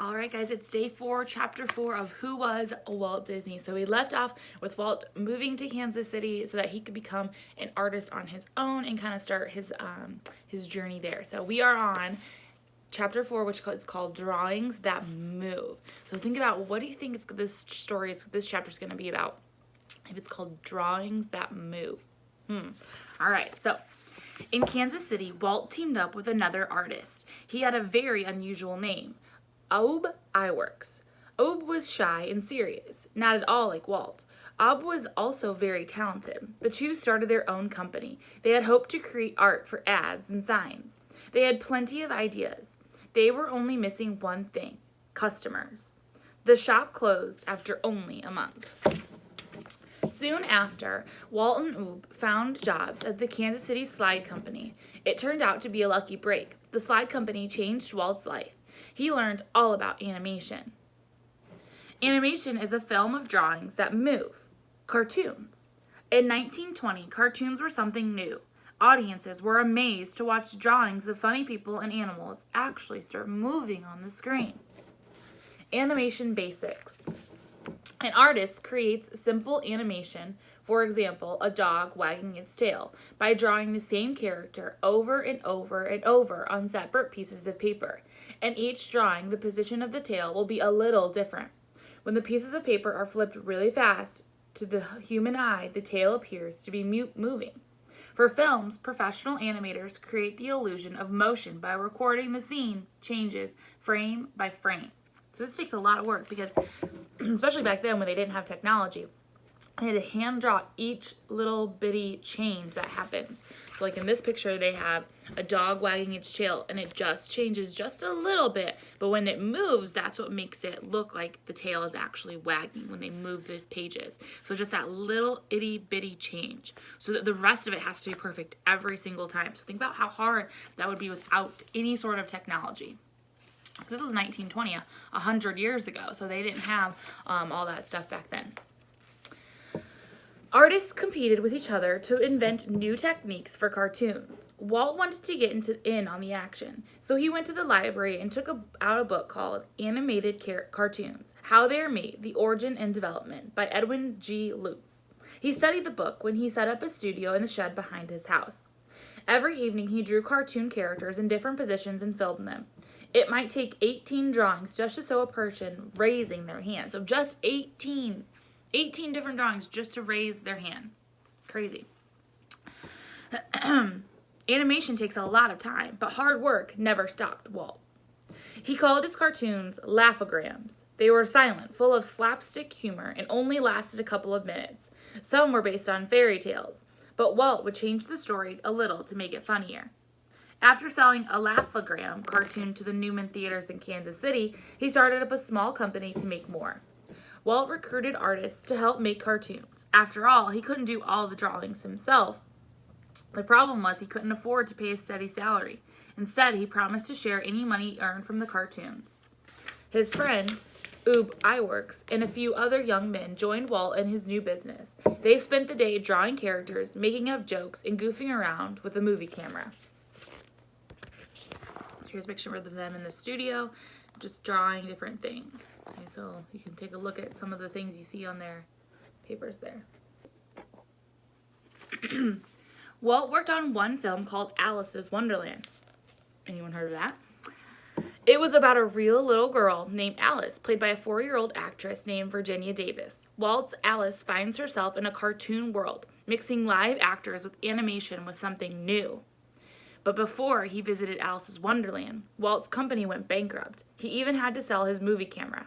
All right, guys, it's day 4, chapter 4 of Who Was Walt Disney. So we left off with Walt moving to Kansas City so that he could become an artist on his own and kind of start his journey there. So we are on chapter 4, which is called Drawings That Move. So think about, what do you think this chapter is going to be about? If it's called Drawings That Move. All right, so in Kansas City, Walt teamed up with another artist. He had a very unusual name, Ub Iwerks. Ub was shy and serious, not at all like Walt. Ub was also very talented. The two started their own company. They had hoped to create art for ads and signs. They had plenty of ideas. They were only missing one thing: customers. The shop closed after only a month. Soon after, Walt and Ub found jobs at the Kansas City Slide Company. It turned out to be a lucky break. The Slide Company changed Walt's life. He learned all about animation. Animation is a film of drawings that move. Cartoons. In 1920, cartoons were something new. Audiences were amazed to watch drawings of funny people and animals actually start moving on the screen. Animation basics. An artist creates simple animation, for example, a dog wagging its tail, by drawing the same character over and over and over on separate pieces of paper. In each drawing, the position of the tail will be a little different. When the pieces of paper are flipped really fast, to the human eye, the tail appears to be moving. For films, professional animators create the illusion of motion by recording the scene changes frame by frame. So this takes a lot of work because, especially back then when they didn't have technology, they had to hand draw each little bitty change that happens. So like in this picture, they have a dog wagging its tail and it just changes just a little bit. But when it moves, that's what makes it look like the tail is actually wagging when they move the pages. So just that little itty bitty change. So that the rest of it has to be perfect every single time. So think about how hard that would be without any sort of technology. This was 1920, 100 years ago, so they didn't have all that stuff back then. Artists competed with each other to invent new techniques for cartoons. Walt wanted to get in on the action, so he went to the library and took out a book called Animated Cartoons: How They Are Made, The Origin and Development by Edwin G. Lutz. He studied the book when he set up a studio in the shed behind his house. Every evening he drew cartoon characters in different positions and filmed them. It might take 18 drawings just to show a person raising their hand. So just 18 different drawings just to raise their hand. Crazy. Animation takes a lot of time, but hard work never stopped Walt. He called his cartoons laughograms. They were silent, full of slapstick humor, and only lasted a couple of minutes. Some were based on fairy tales, but Walt would change the story a little to make it funnier. After selling a laughogram cartoon to the Newman Theaters in Kansas City, he started up a small company to make more. Walt recruited artists to help make cartoons. After all, he couldn't do all the drawings himself. The problem was he couldn't afford to pay a steady salary. Instead, he promised to share any money earned from the cartoons. His friend, Ub Iwerks, and a few other young men joined Walt in his new business. They spent the day drawing characters, making up jokes, and goofing around with a movie camera. Here's a picture of them in the studio, just drawing different things. Okay, so you can take a look at some of the things you see on their papers there. Walt worked on one film called Alice's Wonderland. Anyone heard of that? It was about a real little girl named Alice, played by a 4-year-old actress named Virginia Davis. Walt's Alice finds herself in a cartoon world. Mixing live actors with animation was something new. But before he visited Alice's Wonderland, Walt's company went bankrupt. He even had to sell his movie camera.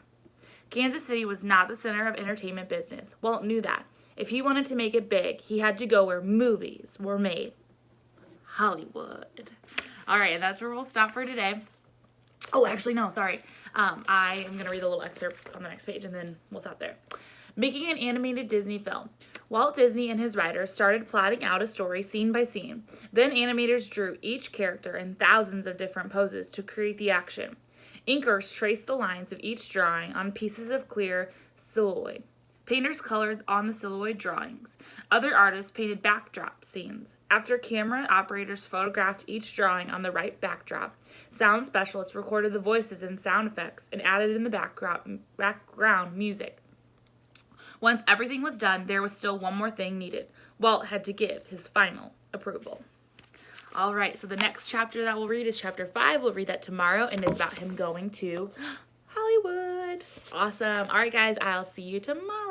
Kansas City was not the center of entertainment business. Walt knew that. If he wanted to make it big, he had to go where movies were made. Hollywood. All right, and that's where we'll stop for today. Oh, actually, no, sorry. I am going to read a little excerpt on the next page, and then we'll stop there. Making an animated Disney film. Walt Disney and his writers started plotting out a story scene by scene. Then animators drew each character in thousands of different poses to create the action. Inkers traced the lines of each drawing on pieces of clear celluloid. Painters colored on the silhouette drawings. Other artists painted backdrop scenes. After camera operators photographed each drawing on the right backdrop, sound specialists recorded the voices and sound effects and added in the background music. Once everything was done, there was still one more thing needed. Walt had to give his final approval. All right, so the next chapter that we'll read is chapter 5. We'll read that tomorrow, and it's about him going to Hollywood. Awesome. All right, guys, I'll see you tomorrow.